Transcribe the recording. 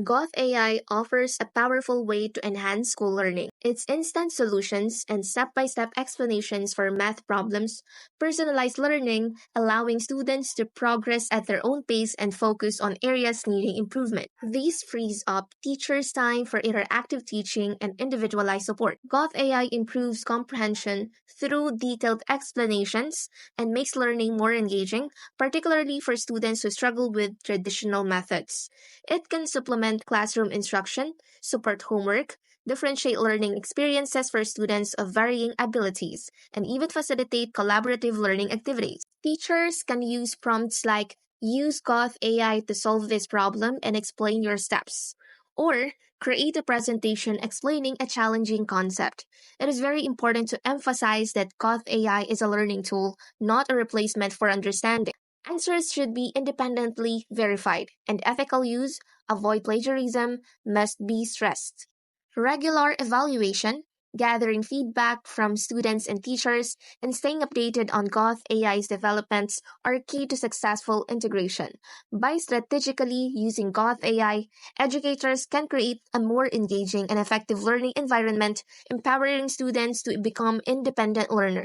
Gauth AI offers a powerful way to enhance school learning. Its instant solutions and step by step explanations for math problems personalize learning, allowing students to progress at their own pace and focus on areas needing improvement. This frees up teachers' time for interactive teaching and individualized support. Gauth AI improves comprehension through detailed explanations and makes learning more engaging, particularly for students who struggle with traditional methods. It can supplement classroom instruction, support homework, differentiate learning experiences for students of varying abilities, and even facilitate collaborative learning activities. Teachers can use prompts like use Goth AI to solve this problem and explain your steps, or create a presentation explaining a challenging concept. It is very important to emphasize that Goth AI is a learning tool, not a replacement for understanding. Answers should be independently verified, and ethical use, avoid plagiarism, must be stressed. Regular evaluation, gathering feedback from students and teachers, and staying updated on Goth AI's developments are key to successful integration. By strategically using Goth AI, educators can create a more engaging and effective learning environment, empowering students to become independent learners.